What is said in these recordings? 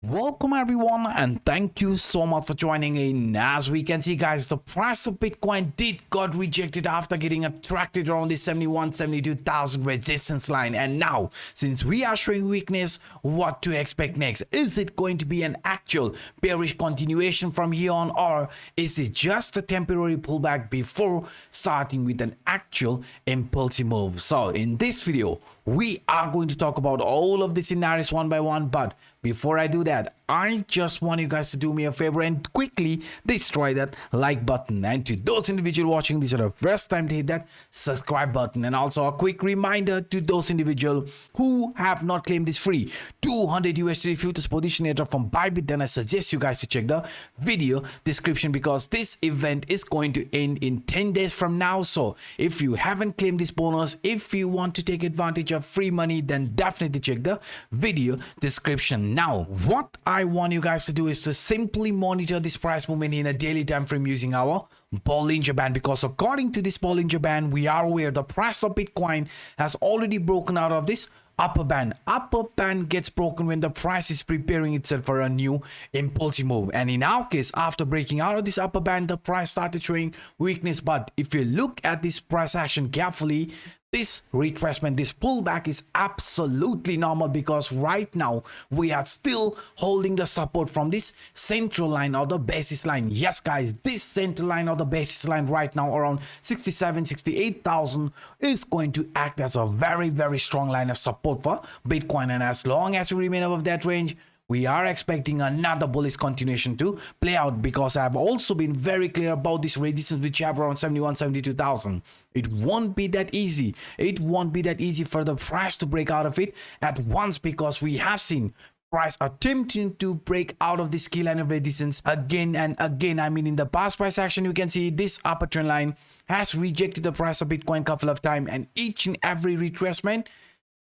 Welcome everyone, and thank you so much for joining in. As we can see guys, the price of Bitcoin got rejected after getting attracted around the 72,000 resistance line, and now since we are showing weakness, what to expect next? Is it going to be an actual bearish continuation from here on, or is it just a temporary pullback before starting with an actual impulsive move? So in this video we are going to talk about all of the scenarios one by one, but before I do that, I just want you guys to do me a favor and quickly destroy that like button. And to those individuals watching this for the first time, to hit that subscribe button. And also a quick reminder to those individuals who have not claimed this free 200 USD futures position airdrop from Bybit, then I suggest you guys to check the video description, because this event is going to end in 10 days from now. So if you haven't claimed this bonus, if you want to take advantage of free money, then definitely check the video description. Now, what I want you guys to do is to simply monitor this price movement in a daily time frame using our Bollinger Band, because according to this Bollinger Band, we are aware the price of Bitcoin has already broken out of this upper band. Upper band gets broken when the price is preparing itself for a new impulsive move, and in our case, after breaking out of this upper band, the price started showing weakness. But if you look at this price action carefully, this retracement, this pullback is absolutely normal, because right now we are still holding the support from this central line or the basis line. Yes guys, this central line or the basis line right now around 68,000 is going to act as a very strong line of support for Bitcoin, and as long as we remain above that range, we are expecting another bullish continuation to play out, because I have also been very clear about this resistance which have around 72,000. It won't be that easy. It won't be that easy for the price to break out of it at once, because we have seen price attempting to break out of this key line of resistance again and again. I mean, in the past price action, you can see this upper trend line has rejected the price of Bitcoin a couple of times, and each and every retracement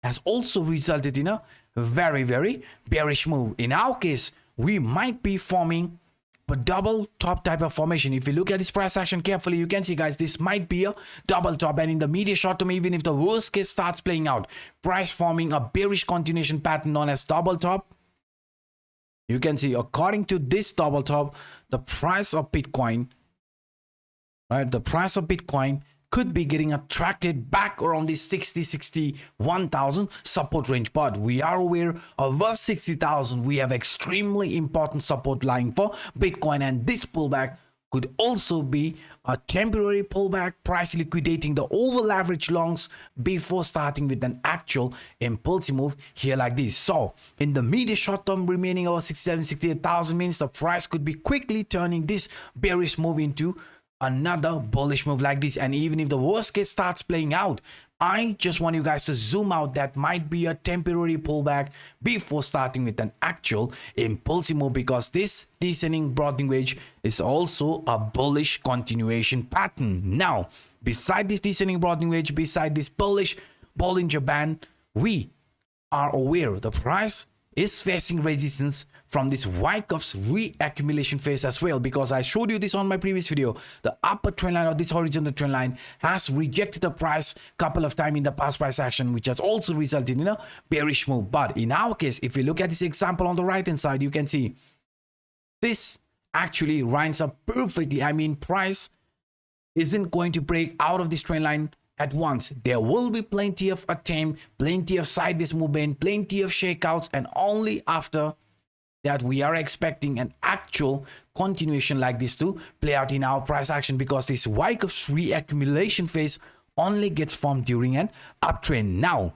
has also resulted in a very bearish move. In our case, we might be forming a double top type of formation. If you look at this price action carefully, you can see guys, this might be a double top, and in the medium short term, even if the worst case starts playing out, price forming a bearish continuation pattern known as double top, you can see according to this double top, the price of Bitcoin, right, the price of Bitcoin could be getting attracted back around the 61,000 support range. But we are aware of 60,000, we have extremely important support lying for Bitcoin, and this pullback could also be a temporary pullback, price liquidating the over leverage longs before starting with an actual impulsive move here like this. So in the medium short term, remaining over 68,000 means the price could be quickly turning this bearish move into another bullish move like this. And even if the worst case starts playing out, I just want you guys to zoom out. That might be a temporary pullback before starting with an actual impulsive move, because this descending broadening wedge is also a bullish continuation pattern. Now, beside this descending broadening wedge, beside this bullish Bollinger Band, we are aware the price is facing resistance from this Wyckoff's reaccumulation phase as well, because I showed you this on my previous video. The upper trend line or this horizontal trend line has rejected the price a couple of times in the past price action, which has also resulted in a bearish move. But in our case, if you look at this example on the right hand side, you can see this actually lines up perfectly. I mean, price isn't going to break out of this trend line at once. There will be plenty of attempt, plenty of sideways movement, plenty of shakeouts, and only after that we are expecting an actual continuation like this to play out in our price action, because this Wyckoff's reaccumulation phase only gets formed during an uptrend. Now,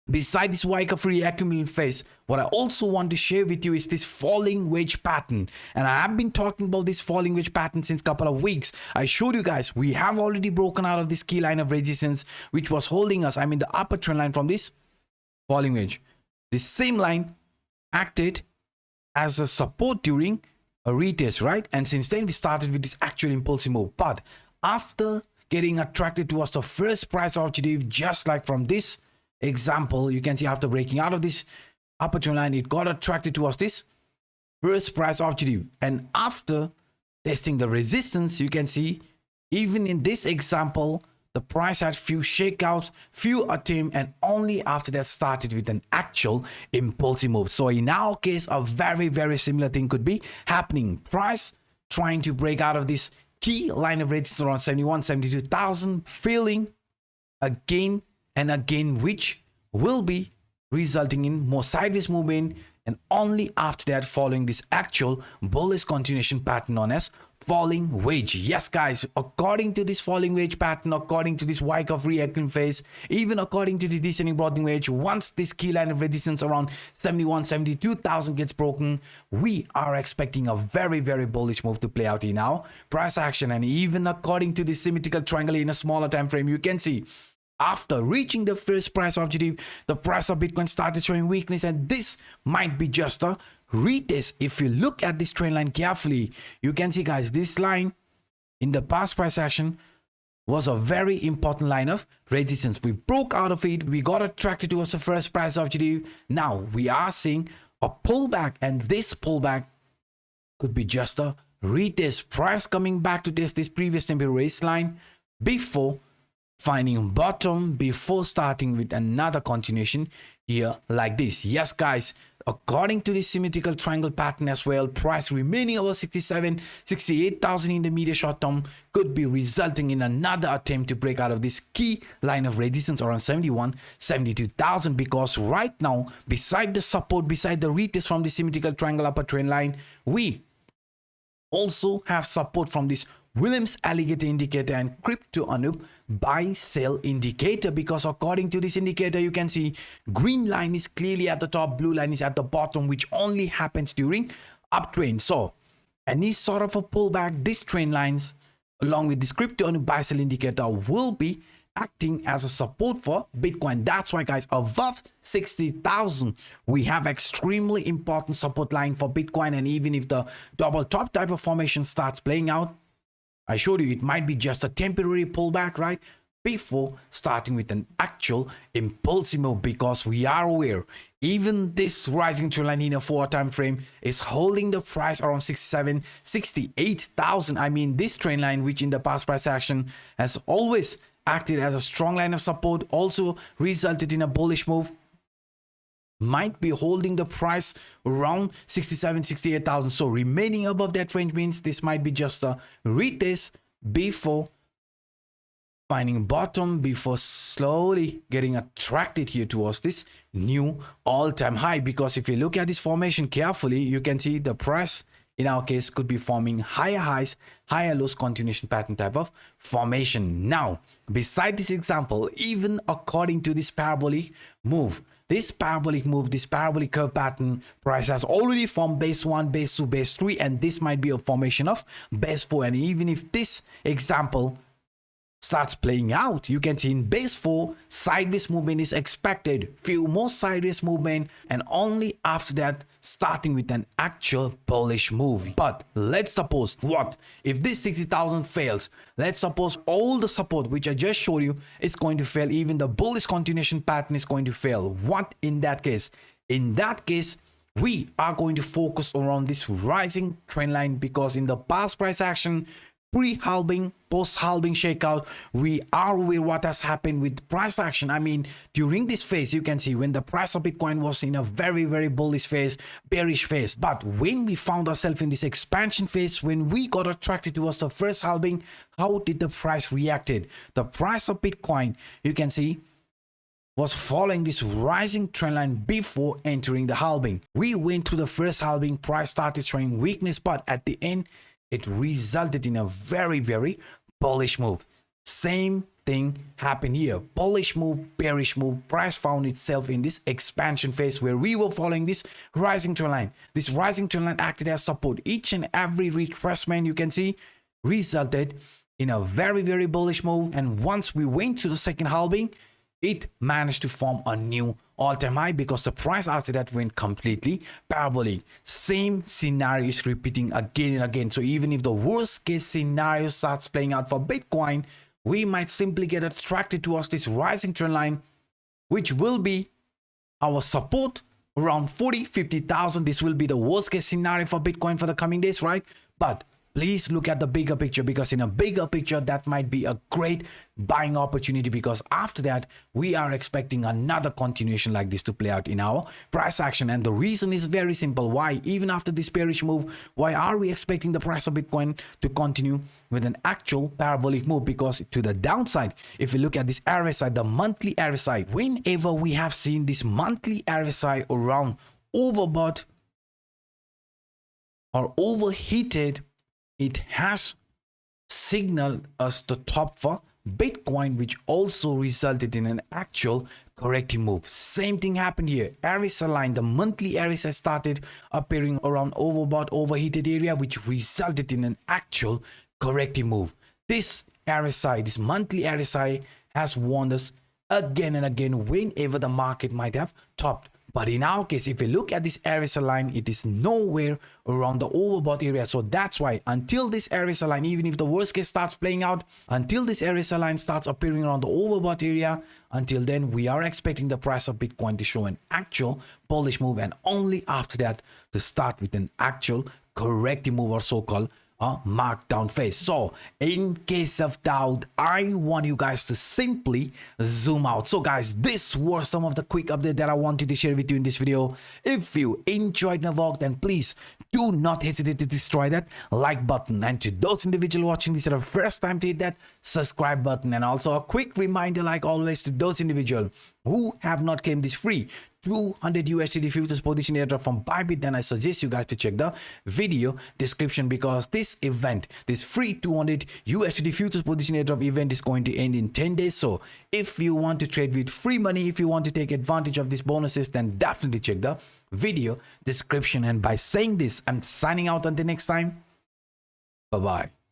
beside this Wyckoff reaccumulation phase, what I also want to share with you is this falling wedge pattern, and I have been talking about this falling wedge pattern since a couple of weeks. I showed you guys we have already broken out of this key line of resistance which was holding us, I mean the upper trend line from this falling wedge. This same line acted as a support during a retest, right? And since then we started with this actual impulsive move. But after getting attracted towards the first price objective, just like from this example, you can see after breaking out of this upper trend line, it got attracted towards this first price objective, and after testing the resistance, you can see even in this example, the price had few shakeouts, few attempts, and only after that started with an actual impulsive move. So in our case, a very similar thing could be happening. Price trying to break out of this key line of resistance around 72,000, failing again and again, which will be resulting in more sideways movement, and only after that following this actual bullish continuation pattern known as falling wedge. Yes guys, according to this falling wedge pattern, according to this Wyckoff reaction phase, even according to the descending broadening wedge, once this key line of resistance around 72,000 gets broken, we are expecting a very bullish move to play out in our price action. And even according to this symmetrical triangle in a smaller time frame, you can see after reaching the first price objective, the price of Bitcoin started showing weakness, and this might be just a retest. If you look at this trend line carefully, you can see guys, this line in the past price action was a very important line of resistance. We broke out of it, we got attracted towards the first price objective. Now we are seeing a pullback, and this pullback could be just a retest, price coming back to test this previous temporary raise line before finding bottom, before starting with another continuation here like this. Yes guys, according to this symmetrical triangle pattern as well, price remaining over 68,000 in the medium short term could be resulting in another attempt to break out of this key line of resistance around 72,000, because right now, beside the support, beside the retest from the symmetrical triangle upper trend line, we also have support from this Williams alligator indicator and CryptoAnup buy sell indicator, because according to this indicator, you can see green line is clearly at the top, blue line is at the bottom, which only happens during uptrend. So any sort of a pullback, these trend lines along with this CryptoAnup buy sell indicator will be acting as a support for Bitcoin. That's why guys, above 60,000 we have extremely important support line for Bitcoin. And even if the double top type of formation starts playing out, I showed you it might be just a temporary pullback, right, before starting with an actual impulsive move, because we are aware even this rising trend line in a 4-hour time frame is holding the price around 68,000. I mean, this trend line, which in the past price action has always acted as a strong line of support, also resulted in a bullish move, might be holding the price around 68,000. So remaining above that range means this might be just a retest before finding bottom, before slowly getting attracted here towards this new all-time high. Because if you look at this formation carefully, you can see the price in our case could be forming higher highs, higher lows continuation pattern type of formation. Now, beside this example, even according to this parabolic move, this parabolic curve pattern, price has already formed base 1, base 2, base 3, and this might be a formation of base 4. And even if this example starts playing out, you can see in base 4 sideways movement is expected, few more sideways movement, and only after that starting with an actual bullish move. But let's suppose, what if this 60,000 fails? Let's suppose all the support which I just showed you is going to fail, even the bullish continuation pattern is going to fail. What in that case? In that case, we are going to focus around this rising trend line, because in the past price action, pre-halving, post-halving shakeout, we are aware what has happened with price action. I mean, during this phase, you can see when the price of Bitcoin was in a very bullish phase, bearish phase. But when we found ourselves in this expansion phase, when we got attracted towards the first halving, how did the price reacted? The price of Bitcoin, you can see, was following this rising trend line before entering the halving. We went through the first halving, price started showing weakness, but at the end, it resulted in a very bullish move. Same thing happened here. Bullish move, bearish move. Price found itself in this expansion phase where we were following this rising trend line. This rising trend line acted as support. Each and every retracement, you can see, resulted in a very bullish move. And once we went to the second halving, it managed to form a new all-time high, because the price after that went completely parabolic. Same scenario is repeating again and again. So even if the worst case scenario starts playing out for Bitcoin, we might simply get attracted towards this rising trend line, which will be our support around 50,000. This will be the worst case scenario for Bitcoin for the coming days, right? But please look at the bigger picture, because in a bigger picture that might be a great buying opportunity, because after that we are expecting another continuation like this to play out in our price action. And the reason is very simple. Why, even after this bearish move, why are we expecting the price of Bitcoin to continue with an actual parabolic move? Because to the downside, if you look at this RSI, the monthly RSI, whenever we have seen this monthly RSI around overbought or overheated, it has signaled us the top for Bitcoin, which also resulted in an actual corrective move. Same thing happened here. RSI line, the monthly RSI started appearing around overbought, overheated area, which resulted in an actual corrective move. This RSI, this monthly RSI, has warned us again and again whenever the market might have topped. But in our case, if you look at this RSI line, it is nowhere around the overbought area. So that's why until this RSI line, even if the worst case starts playing out, until this RSI line starts appearing around the overbought area, until then we are expecting the price of Bitcoin to show an actual bullish move, and only after that to start with an actual corrective move, or so-called markdown phase. So in case of doubt, I want you guys to simply zoom out. So guys, this was some of the quick update that I wanted to share with you in this video. If you enjoyed the vlog, then please do not hesitate to destroy that like button, and to those individuals watching this for the first time, to hit that subscribe button. And also a quick reminder, like always, to those individuals who have not claimed this free 200 USD futures position airdrop from Bybit, then I suggest you guys to check the video description, because this event, this free 200 USD futures position airdrop event, is going to end in 10 days. So if you want to trade with free money, if you want to take advantage of these bonuses, then definitely check the video description. And by saying this, I'm signing out until next time. Bye bye.